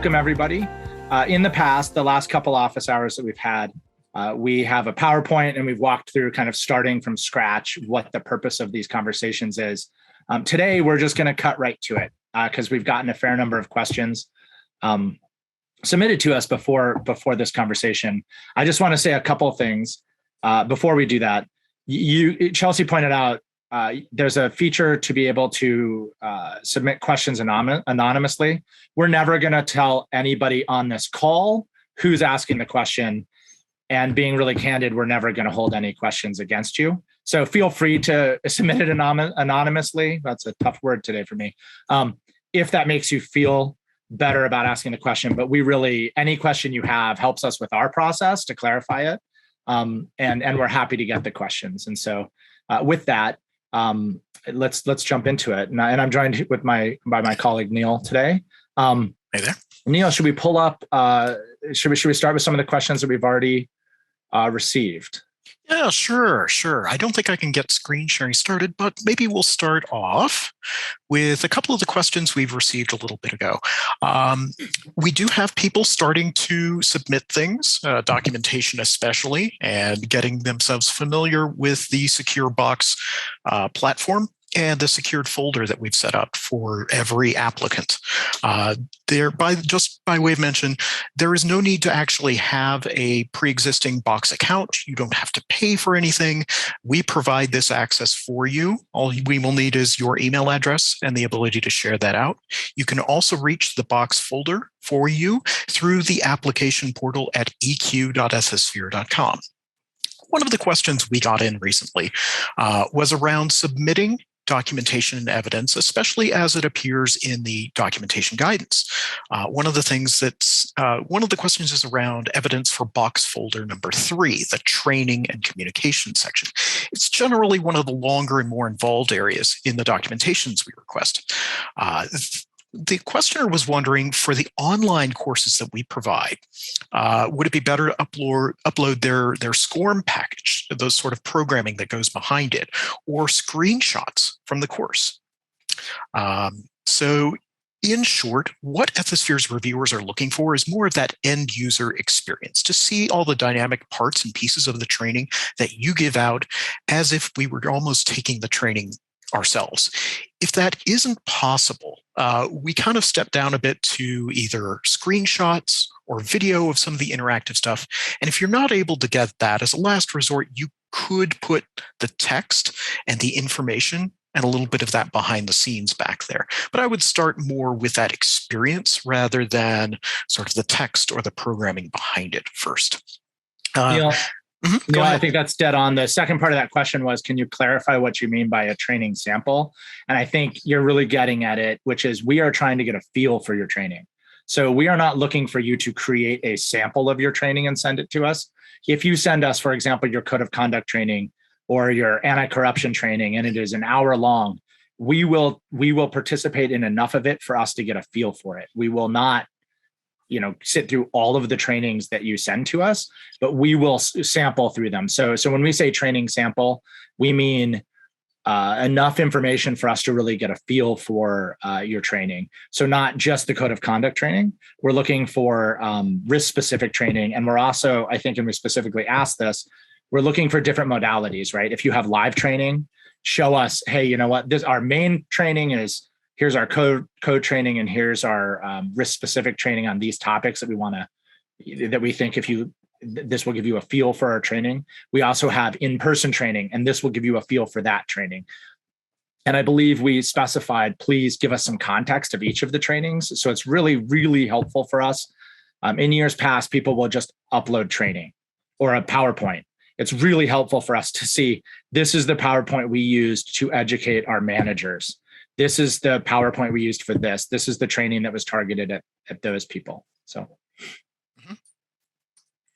welcome everybody. In the past, the last couple office hours that we've had, we have a PowerPoint and we've walked through kind of starting from scratch what the purpose of these conversations is. Today, we're just going to cut right to it because we've gotten a fair number of questions submitted to us before this conversation. I just want to say a couple of things before we do that. Chelsea pointed out there's a feature to be able to submit questions anonymously. We're never going to tell anybody on this call who's asking the question, and being really candid, we're never going to hold any questions against you. So feel free to submit it anonymously. That's a tough word today for me. If that makes you feel better about asking the question, but any question you have helps us with our process to clarify it. And we're happy to get the questions. And so with that, let's jump into it. And I'm joined by my colleague Neil today. Hey there, Neil. Should we pull up? Should we start with some of the questions that we've already received? Yeah, sure. I don't think I can get screen sharing started, but maybe we'll start off with a couple of the questions we've received a little bit ago. We do have people starting to submit things, documentation especially, and getting themselves familiar with the SecureBox platform and the secured folder that we've set up for every applicant. Just by way of mention, there is no need to actually have a pre-existing Box account. You don't have to pay for anything. We provide this access for you. All we will need is your email address and the ability to share that out. You can also reach the Box folder for you through the application portal at eq.ethisphere.com. One of the questions we got in recently was around submitting documentation and evidence, especially as it appears in the documentation guidance. One of the questions is around evidence for Box folder number 3, the training and communication section. It's generally one of the longer and more involved areas in the documentations we request. The questioner was wondering, for the online courses that we provide, would it be better to upload their SCORM package, those sort of programming that goes behind it, or screenshots from the course? So in short, what Ethisphere's reviewers are looking for is more of that end user experience, to see all the dynamic parts and pieces of the training that you give out as if we were almost taking the training ourselves. If that isn't possible, we kind of step down a bit to either screenshots or video of some of the interactive stuff. And if you're not able to get that, as a last resort, you could put the text and the information and a little bit of that behind the scenes back there. But I would start more with that experience rather than sort of the text or the programming behind it first. Neil, I think that's dead on. The second part of that question was, can you clarify what you mean by a training sample? And I think you're really getting at it, which is we are trying to get a feel for your training. So we are not looking for you to create a sample of your training and send it to us. If you send us, for example, your code of conduct training or your anti-corruption training, and it is an hour long, we will participate in enough of it for us to get a feel for it. We will not sit through all of the trainings that you send to us, but we will sample through them. So when we say training sample, we mean enough information for us to really get a feel for your training. So not just the code of conduct training, we're looking for risk-specific training. And we're also, I think, and we specifically asked this, we're looking for different modalities, right? If you have live training, show us, hey, you know what, our main training is, here's our code training, and here's our risk-specific training on these topics that we think this will give you a feel for our training. We also have in-person training, and this will give you a feel for that training. And I believe we specified, please give us some context of each of the trainings. So it's really, really helpful for us. In years past, people will just upload training or a PowerPoint. It's really helpful for us to see, this is the PowerPoint we used to educate our managers. This is the PowerPoint we used for this. This is the training that was targeted at those people. So.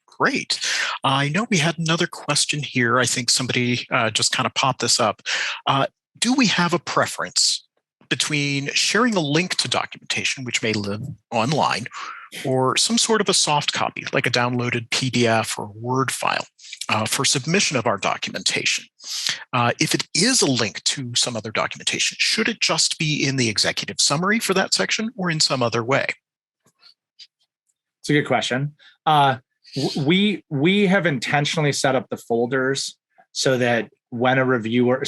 Great. I know we had another question here. I think somebody just kind of popped this up. Do we have a preference between sharing a link to documentation, which may live online, or some sort of a soft copy, like a downloaded PDF or Word file, for submission of our documentation? If it is a link to some other documentation, should it just be in the executive summary for that section or in some other way? It's a good question. We have intentionally set up the folders so that when a reviewer,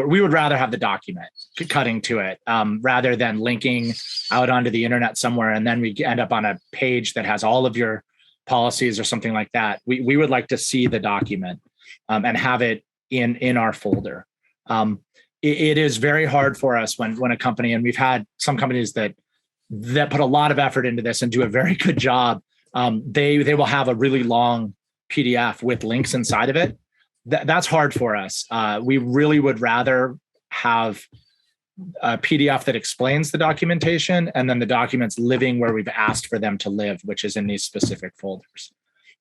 we would rather have the document cutting to it rather than linking out onto the internet somewhere. And then we end up on a page that has all of your policies or something like that. We would like to see the document and have it in our folder. It is very hard for us when a company, and we've had some companies that put a lot of effort into this and do a very good job. They will have a really long PDF with links inside of it. That's hard for us. We really would rather have a PDF that explains the documentation and then the documents living where we've asked for them to live, which is in these specific folders.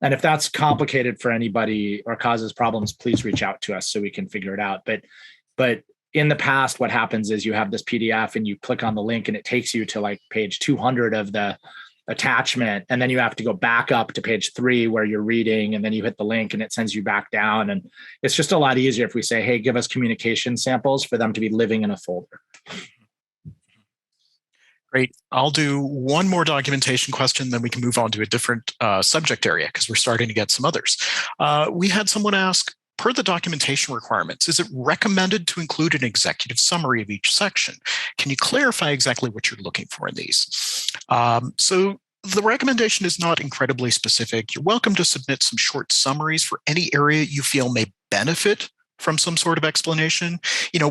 And if that's complicated for anybody or causes problems, please reach out to us so we can figure it out. But in the past, what happens is you have this PDF and you click on the link and it takes you to like page 200 of the attachment. And then you have to go back up to page 3 where you're reading, and then you hit the link and it sends you back down. And it's just a lot easier if we say, hey, give us communication samples for them to be living in a folder. Great. I'll do one more documentation question, then we can move on to a different subject area because we're starting to get some others. We had someone ask, per the documentation requirements, is it recommended to include an executive summary of each section? Can you clarify exactly what you're looking for in these? So the recommendation is not incredibly specific. You're welcome to submit some short summaries for any area you feel may benefit from some sort of explanation,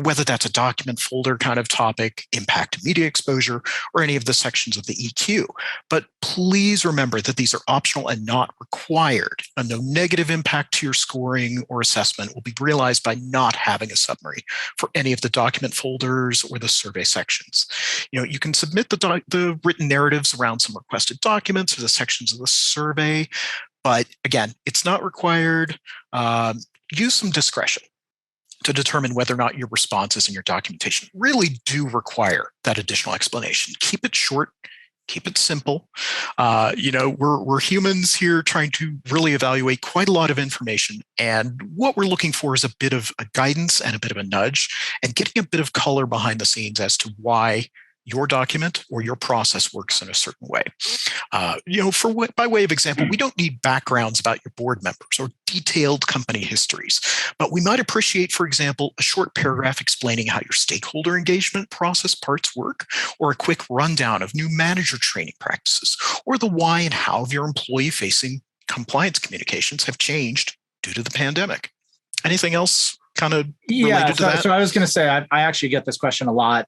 whether that's a document folder kind of topic, impact to media exposure, or any of the sections of the EQ. But please remember that these are optional and not required, and no negative impact to your scoring or assessment will be realized by not having a summary for any of the document folders or the survey sections. You can submit the written narratives around some requested documents or the sections of the survey, but again, it's not required. Use some discretion to determine whether or not your responses and your documentation really do require that additional explanation. Keep it short, keep it simple. We're humans here trying to really evaluate quite a lot of information. And what we're looking for is a bit of a guidance and a bit of a nudge and getting a bit of color behind the scenes as to why your document or your process works in a certain way. By way of example, we don't need backgrounds about your board members or detailed company histories, but we might appreciate, for example, a short paragraph explaining how your stakeholder engagement process parts work, or a quick rundown of new manager training practices, or the why and how of your employee-facing compliance communications have changed due to the pandemic. Anything else kind of related to that? So I was going to say, I actually get this question a lot.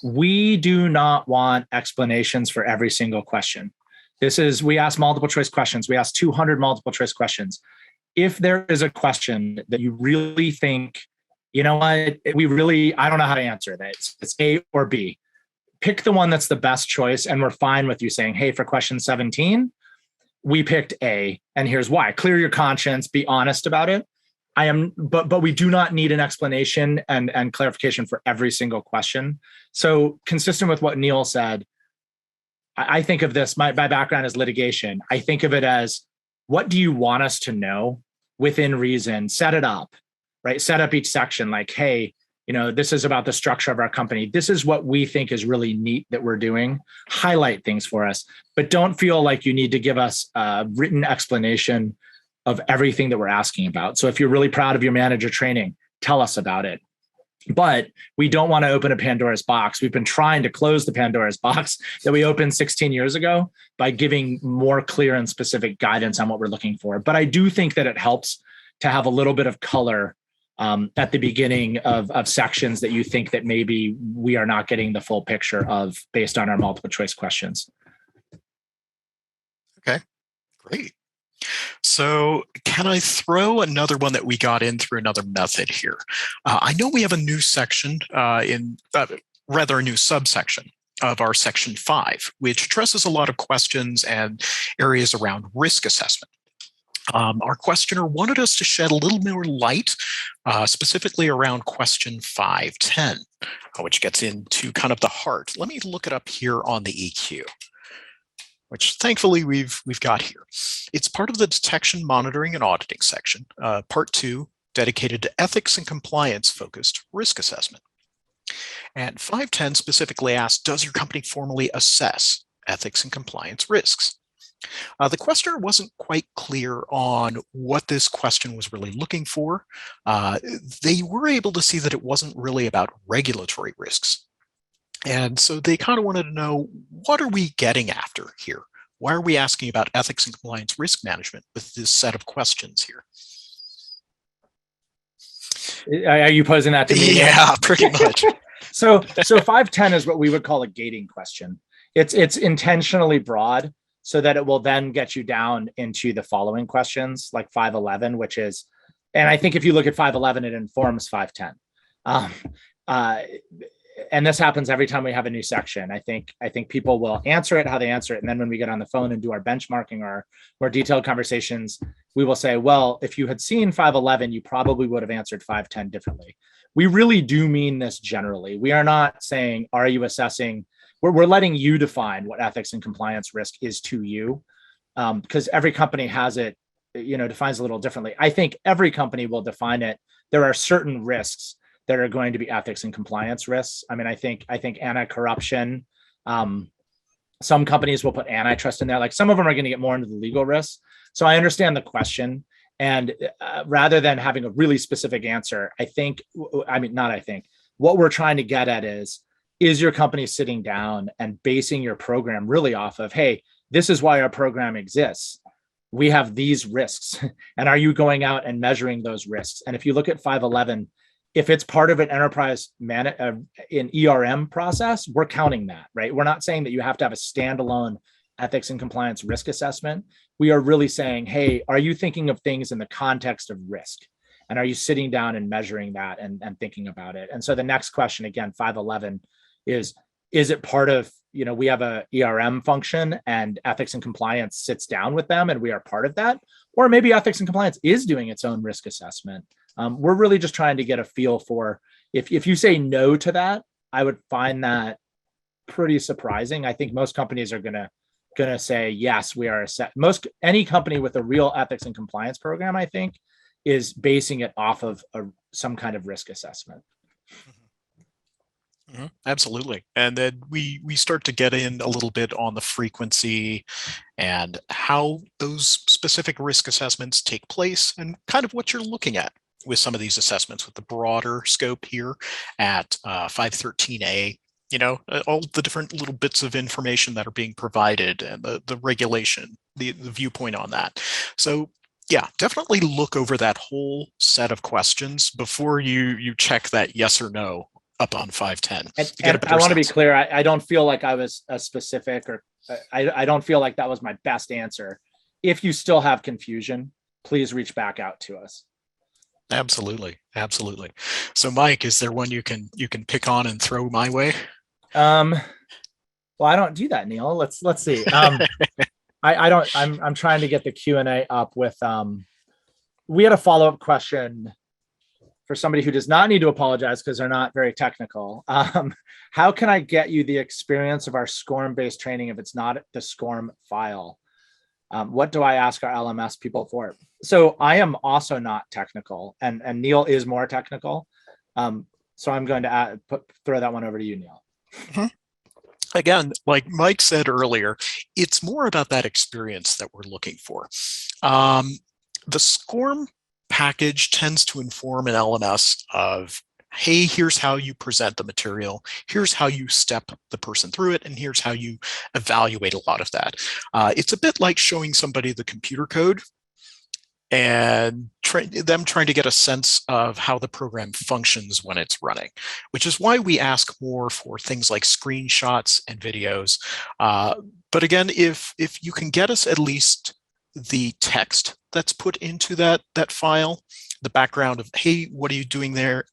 We do not want explanations for every single question. We ask multiple choice questions. We ask 200 multiple choice questions. If there is a question that you really think, I don't know how to answer that. It's A or B. Pick the one that's the best choice. And we're fine with you saying, hey, for question 17, we picked A, and here's why. Clear your conscience, be honest about it. But we do not need an explanation and clarification for every single question. So consistent with what Neil said, I think of this, my background is litigation. I think of it as, what do you want us to know within reason? Set it up, right? Set up each section like, hey, this is about the structure of our company. This is what we think is really neat that we're doing. Highlight things for us, but don't feel like you need to give us a written explanation of everything that we're asking about. So if you're really proud of your manager training, tell us about it. But we don't want to open a Pandora's box. We've been trying to close the Pandora's box that we opened 16 years ago by giving more clear and specific guidance on what we're looking for. But I do think that it helps to have a little bit of color at the beginning of sections that you think that maybe we are not getting the full picture of based on our multiple choice questions. Okay, great. So can I throw another one that we got in through another method here? I know we have a new section a new subsection of our section 5, which addresses a lot of questions and areas around risk assessment. Our questioner wanted us to shed a little more light, specifically around question 510, which gets into kind of the heart. Let me look it up here on the EQ, which thankfully we've got here. It's part of the detection, monitoring, and auditing section, part 2, dedicated to ethics and compliance-focused risk assessment. And 510 specifically asks, does your company formally assess ethics and compliance risks? The questioner wasn't quite clear on what this question was really looking for. They were able to see that it wasn't really about regulatory risks. And so they kind of wanted to know, what are we getting after here? Why are we asking about ethics and compliance risk management with this set of questions here? Are you posing that to me? Yeah, pretty much. So 510 is what we would call a gating question. It's intentionally broad so that it will then get you down into the following questions, like 511, which is, and I think if you look at 511, it informs 510. And this happens every time we have a new section. I think people will answer it how they answer it, and then when we get on the phone and do our benchmarking or more detailed conversations, we will say, well, if you had seen 511, you probably would have answered 510 differently. We really do mean this generally. We are not saying, are you assessing? We're letting you define what ethics and compliance risk is to you, because every company has it, defines a little differently. I think every company will define it. There are certain risks that are going to be ethics and compliance risks. I mean, I think anti-corruption, some companies will put antitrust in there. Like some of them are going to get more into the legal risks. So I understand the question. And rather than having a really specific answer, what we're trying to get at is your company sitting down and basing your program really off of, hey, this is why our program exists. We have these risks. And are you going out and measuring those risks? And if you look at 511, if it's part of an enterprise in ERM process, we're counting that, right? We're not saying that you have to have a standalone ethics and compliance risk assessment. We are really saying, hey, are you thinking of things in the context of risk? And are you sitting down and measuring that and thinking about it? And so the next question, again, 511 is it part of, we have a ERM function and ethics and compliance sits down with them and we are part of that? Or maybe ethics and compliance is doing its own risk assessment. We're really just trying to get a feel for, if you say no to that, I would find that pretty surprising. I think most companies are gonna say, yes, we are any company with a real ethics and compliance program, I think, is basing it off of some kind of risk assessment. Mm-hmm. Absolutely. And then we start to get in a little bit on the frequency and how those specific risk assessments take place and kind of what you're looking at with some of these assessments with the broader scope here at 513A, all the different little bits of information that are being provided and the regulation, the viewpoint on that. So yeah, definitely look over that whole set of questions before you check that yes or no up on 510. And I want to be clear, I don't feel like I was a specific, or I don't feel like that was my best answer. If you still have confusion, please reach back out to us. Absolutely. So Mike, is there one you can pick on and throw my way? Well, I don't do that, Neil. Let's see. I'm trying to get the Q&A up with, we had a follow-up question for somebody who does not need to apologize because they're not very technical. How can I get you the experience of our SCORM-based training if it's not the SCORM file? What do I ask our LMS people for? So I am also not technical, and Neil is more technical. So I'm going to throw that one over to you, Neil. Mm-hmm. Again, like Mike said earlier, it's more about that experience that we're looking for. The SCORM package tends to inform an LMS of, hey, here's how you present the material, here's how you step the person through it, and here's how you evaluate a lot of that. It's a bit like showing somebody the computer code and them trying to get a sense of how the program functions when it's running, which is why we ask more for things like screenshots and videos. But again, if you can get us at least the text that's put into that file, the background of, hey, what are you doing there?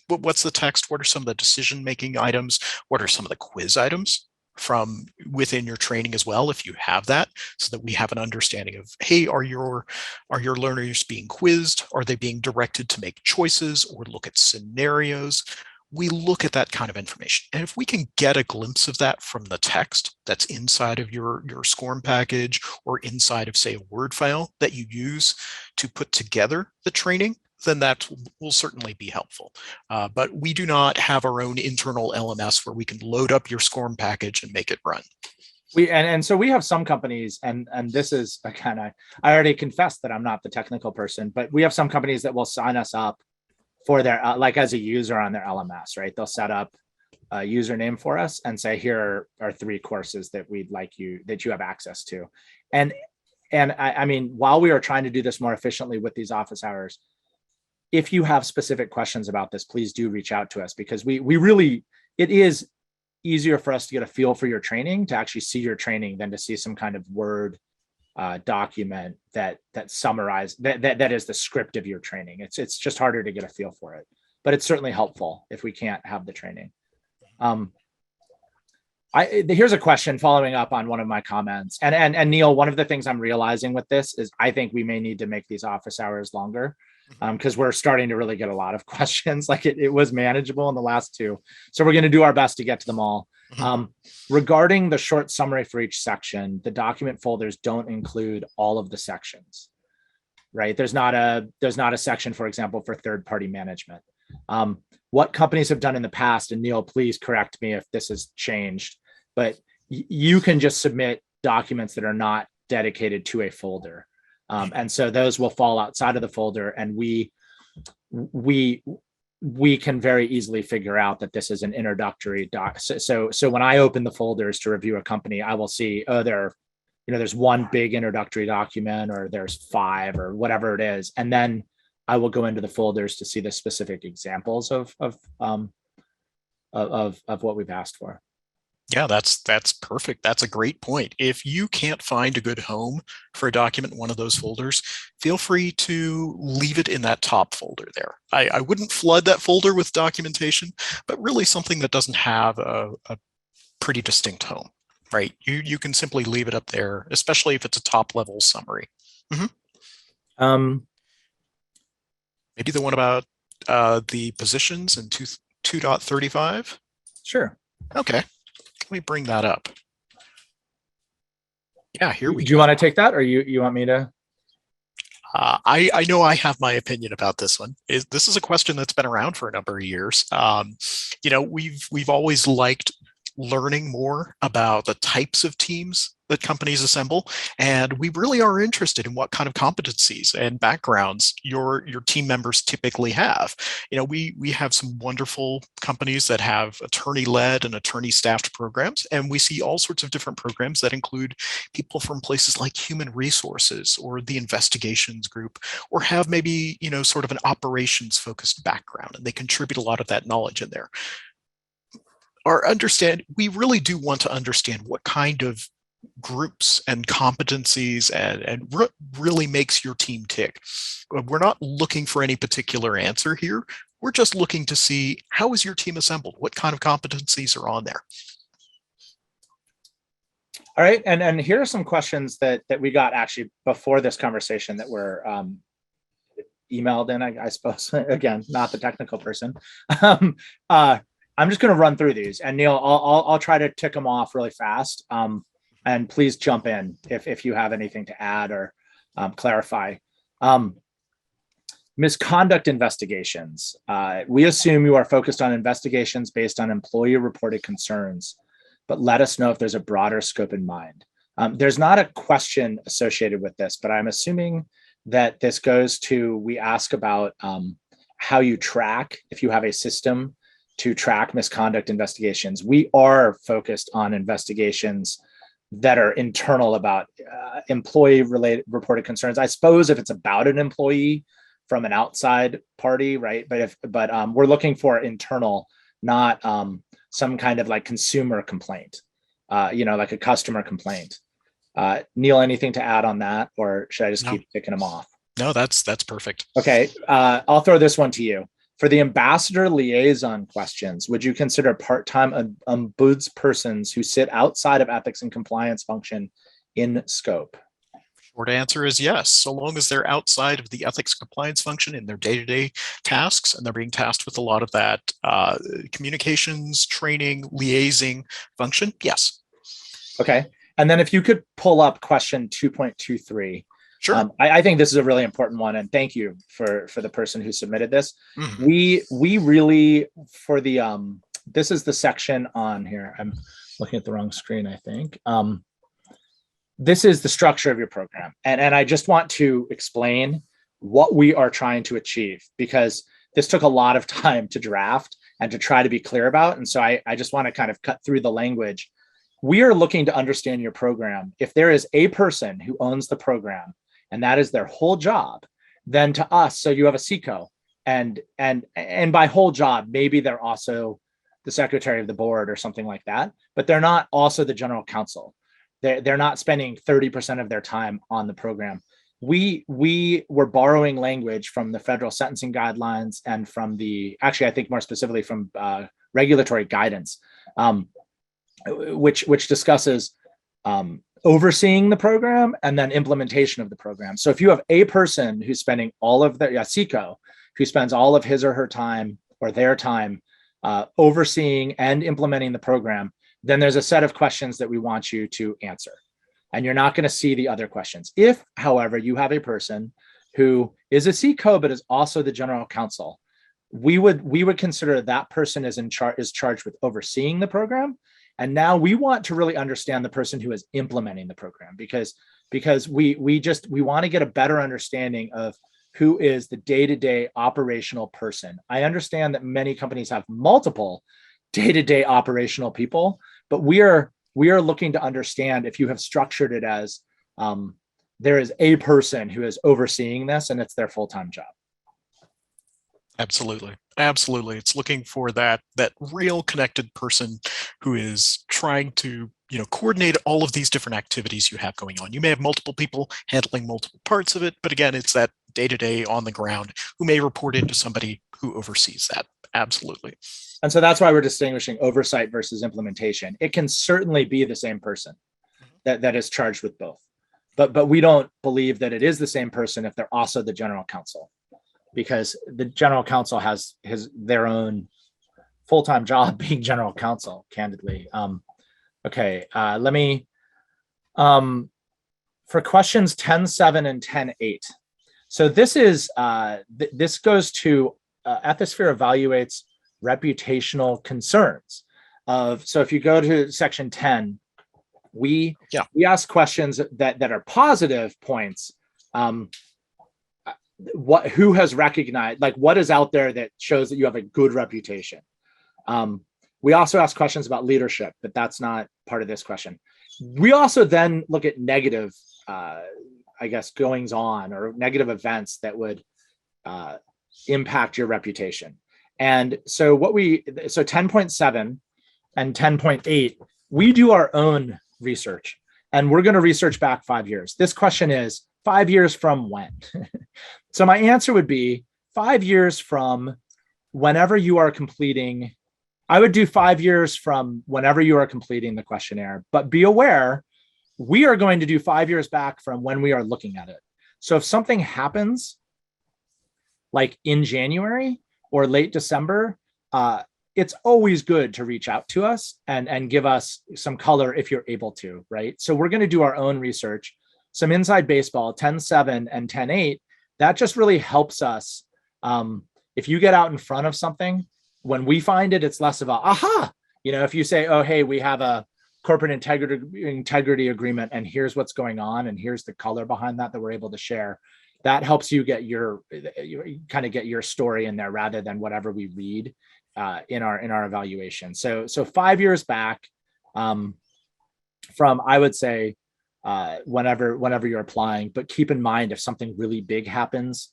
What's the text? What are some of the decision-making items? What are some of the quiz items from within your training as well, if you have that, so that we have an understanding of, hey, are your learners being quizzed? Are they being directed to make choices or look at scenarios? We look at that kind of information. And if we can get a glimpse of that from the text that's inside of your SCORM package or inside of, say, a Word file that you use to put together the training, then that will certainly be helpful. But we do not have our own internal LMS where we can load up your SCORM package and make it run. So we have some companies, and this is again, I already confessed that I'm not the technical person, but we have some companies that will sign us up for their like as a user on their LMS, right? They'll set up a username for us and say, here are 3 courses that we'd like you that you have access to. And I mean, while we are trying to do this more efficiently with these office hours, if you have specific questions about this, please do reach out to us, because we really, it is easier for us to get a feel for your training, to actually see your training, than to see some kind of Word document that summarize that is the script of your training. It's just harder to get a feel for it, but it's certainly helpful if we can't have the training. Here's a question following up on one of my comments, and Neil, one of the things I'm realizing with this is I think we may need to make these office hours longer, because we're starting to really get a lot of questions. Like it was manageable in the last 2. So we're going to do our best to get to them all. Regarding the short summary for each section, the document folders don't include all of the sections, right? There's not a section, for example, for third-party management. What companies have done in the past, and Neil, please correct me if this has changed, but you can just submit documents that are not dedicated to a folder. And so those will fall outside of the folder, and we can very easily figure out that this is an introductory doc. So when I open the folders to review a company, I will see, oh, there's one big introductory document, or there's 5, or whatever it is. And then I will go into the folders to see the specific examples of what we've asked for. Yeah, that's perfect. That's a great point. If you can't find a good home for a document in one of those folders, feel free to leave it in that top folder there. I wouldn't flood that folder with documentation, but really something that doesn't have a pretty distinct home, right? You can simply leave it up there, especially if it's a top level summary. Maybe the one about the positions in 2.35? Sure. Okay. Let me bring that up. Yeah, here we go. Do you want to take that, or you want me to? I know I have my opinion about this one. This is a question that's been around for a number of years. We've always liked learning more about the types of teams that companies assemble, and we really are interested in what kind of competencies and backgrounds your team members typically have. We have some wonderful companies that have attorney-led and attorney-staffed programs, and we see all sorts of different programs that include people from places like human resources or the investigations group, or have maybe sort of an operations-focused background, and they contribute a lot of that knowledge in there. We really do want to understand what kind of groups and competencies and really makes your team tick. We're not looking for any particular answer here. We're just looking to see, how is your team assembled? What kind of competencies are on there? All right, and here are some questions that we got actually before this conversation that were emailed in, I suppose. Again, not the technical person. I'm just going to run through these, and Neil, I'll try to tick them off really fast. And please jump in if you have anything to add or clarify. Misconduct investigations. We assume you are focused on investigations based on employee reported concerns, but let us know if there's a broader scope in mind. There's not a question associated with this, but I'm assuming that this goes to, we ask about how you track, if you have a system to track misconduct investigations. We are focused on investigations that are internal about employee related reported concerns. I suppose if it's about an employee from an outside party, right? But we're looking for internal, not some kind of like consumer complaint, like a customer complaint. Neil, anything to add on that, or should I just keep picking them off? No, that's perfect. Okay, I'll throw this one to you. For the ambassador liaison questions, would you consider part-time ombudspersons who sit outside of ethics and compliance function in scope? Short answer is yes, so long as they're outside of the ethics compliance function in their day-to-day tasks, and they're being tasked with a lot of that communications, training, liaising function, yes. Okay, and then if you could pull up question 2.23. Sure. I think this is a really important one, and thank you for the person who submitted this. We really, for the this is the section on here. I'm looking at the wrong screen, I think. This is the structure of your program. And I just want to explain what we are trying to achieve, because this took a lot of time to draft and to try to be clear about. And so I just want to kind of cut through the language. We are looking to understand your program. If there is a person who owns the program and that is their whole job, then to us, so you have a CICO, and by whole job, maybe they're also the secretary of the board or something like that, but they're not also the general counsel. They're not spending 30% of their time on the program. We were borrowing language from the federal sentencing guidelines and from I think more specifically from regulatory guidance, which discusses overseeing the program and then implementation of the program. So if you have a person who's spending all of their CICO, who spends all of his or her time or their time overseeing and implementing the program, then there's a set of questions that we want you to answer. And you're not going to see the other questions. If, however, you have a person who is a CICO but is also the general counsel, we would consider that person is charged with overseeing the program. And now we want to really understand the person who is implementing the program, because we want to get a better understanding of who is the day-to-day operational person. I understand that many companies have multiple day-to-day operational people, but we are looking to understand if you have structured it as there is a person who is overseeing this and it's their full-time job. Absolutely. It's looking for that real connected person who is trying to, coordinate all of these different activities you have going on. You may have multiple people handling multiple parts of it, but again, it's that day-to-day on the ground who may report into somebody who oversees that. Absolutely. And so that's why we're distinguishing oversight versus implementation. It can certainly be the same person that is charged with both, but we don't believe that it is the same person if they're also the general counsel, because the general counsel has their own full-time job being general counsel, candidly. Let me, for questions 10.7 and 10.8. So this is, this goes to Ethisphere evaluates reputational concerns so if you go to section 10, we ask questions that are positive points. Who has recognized, like what is out there that shows that you have a good reputation. We also ask questions about leadership, but that's not part of this question. We also then look at negative, goings on or negative events that would impact your reputation. And so so 10.7 and 10.8, we do our own research, and we're going to research back 5 years. This question is 5 years from when? So my answer would be 5 years from whenever you are completing. I would do 5 years from whenever you are completing the questionnaire, but be aware, we are going to do 5 years back from when we are looking at it. So if something happens like in January or late December, it's always good to reach out to us and give us some color if you're able to, right? So we're going to do our own research, some inside baseball, 10.7 and 10.8. That just really helps us. If you get out in front of something, when we find it, it's less of a aha. If you say, oh, hey, we have a corporate integrity agreement and here's what's going on and here's the color behind that we're able to share, that helps you get your story in there rather than whatever we read in our evaluation. So 5 years back from, I would say, whenever you're applying, but keep in mind, if something really big happens,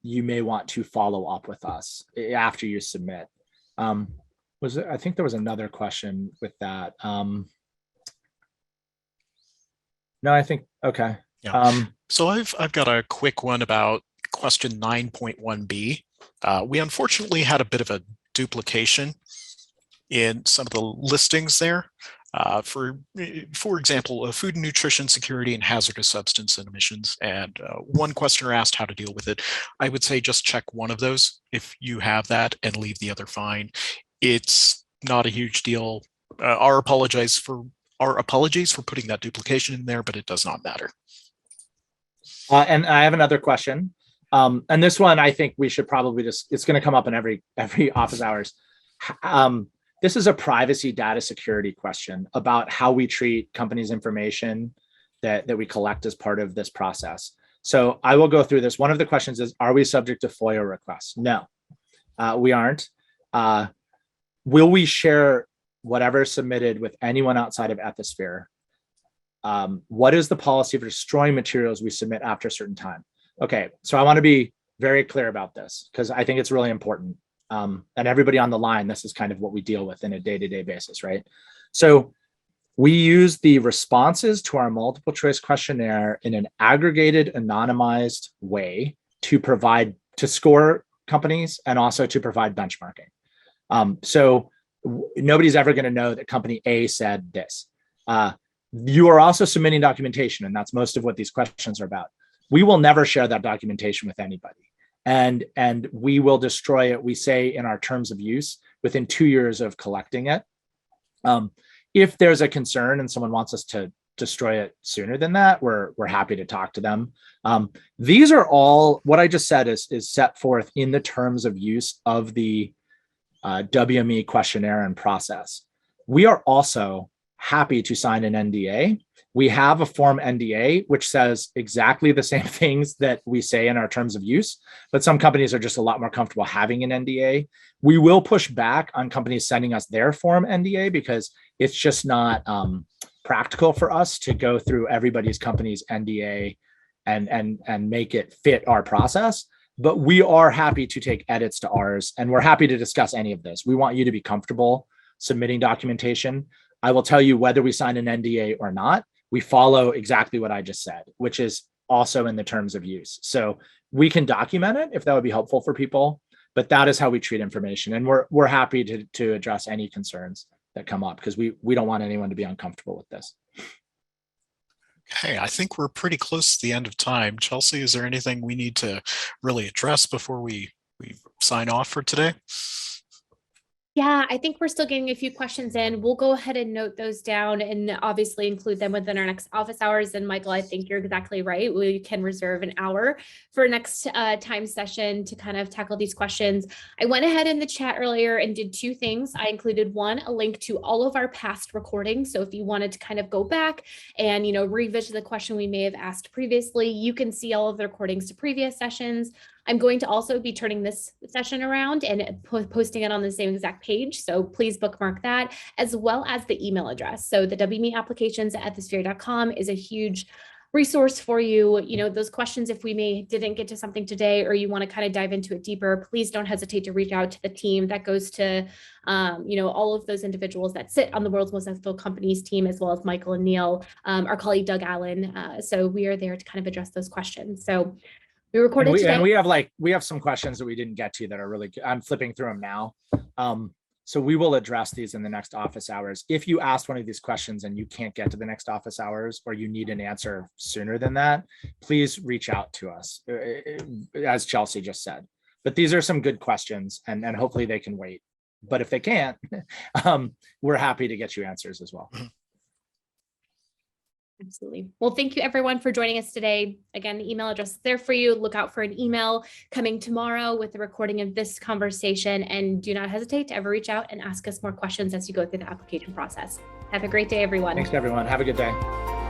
you may want to follow up with us after you submit. I think there was another question with that. No, I think, okay. Yeah. So I've got a quick one about question 9.1b. We unfortunately had a bit of a duplication in some of the listings there. For example, food and nutrition security and hazardous substance and emissions. And one questioner asked how to deal with it. I would say just check one of those if you have that and leave the other fine. It's not a huge deal. Our apologies for putting that duplication in there, but it does not matter. And I have another question. And this one, I think we should probably it's going to come up in every office hours. this is a privacy data security question about how we treat companies' information that we collect as part of this process. So I will go through this. One of the questions is, are we subject to FOIA requests? No, we aren't. Will we share whatever is submitted with anyone outside of Ethisphere? What is the policy for destroying materials we submit after a certain time? Okay, so I want to be very clear about this because I think it's really important. And everybody on the line, this is kind of what we deal with in a day-to-day basis, right? So we use the responses to our multiple choice questionnaire in an aggregated, anonymized way to score companies and also to provide benchmarking. So nobody's ever going to know that company A said this. You are also submitting documentation, and that's most of what these questions are about. We will never share that documentation with anybody. And we will destroy it, we say in our terms of use, within 2 years of collecting it. If there's a concern and someone wants us to destroy it sooner than that, we're happy to talk to them. These are all, what I just said is set forth in the terms of use of the WME questionnaire and process. We are also happy to sign an NDA. We have a form NDA, which says exactly the same things that we say in our terms of use, but some companies are just a lot more comfortable having an NDA. We will push back on companies sending us their form NDA because it's just not practical for us to go through everybody's company's NDA and make it fit our process. But we are happy to take edits to ours, and we're happy to discuss any of this. We want you to be comfortable submitting documentation. I will tell you, whether we sign an NDA or not, we follow exactly what I just said, which is also in the terms of use. So we can document it if that would be helpful for people, but that is how we treat information. And we're happy to address any concerns that come up because we don't want anyone to be uncomfortable with this. Okay, I think we're pretty close to the end of time. Chelsea, is there anything we need to really address before we sign off for today? Yeah, I think we're still getting a few questions in. We'll go ahead and note those down and obviously include them within our next office hours. And Michael, I think you're exactly right. We can reserve an hour for next time session to kind of tackle these questions. I went ahead in the chat earlier and did two things. I included a link to all of our past recordings. So if you wanted to kind of go back and, revisit the question we may have asked previously, you can see all of the recordings to previous sessions. I'm going to also be turning this session around and posting it on the same exact page. So please bookmark that, as well as the email address. So the WME applications at ethisphere.com is a huge resource for you. Those questions, if we didn't get to something today, or you want to kind of dive into it deeper, please don't hesitate to reach out to the team. That goes to, all of those individuals that sit on the World's Most Ethical Companies team, as well as Michael and Neil, our colleague Doug Allen. So we are there to kind of address those questions. So we recorded today. And we have some questions that we didn't get to that are really good. I'm flipping through them now. So we will address these in the next office hours. If you asked one of these questions and you can't get to the next office hours, or you need an answer sooner than that, please reach out to us, as Chelsea just said. But these are some good questions, and hopefully they can wait. But if they can't, we're happy to get you answers as well. Absolutely. Well, thank you everyone for joining us today. Again, the email address is there for you. Look out for an email coming tomorrow with the recording of this conversation, and do not hesitate to ever reach out and ask us more questions as you go through the application process. Have a great day, everyone. Thanks, everyone. Have a good day.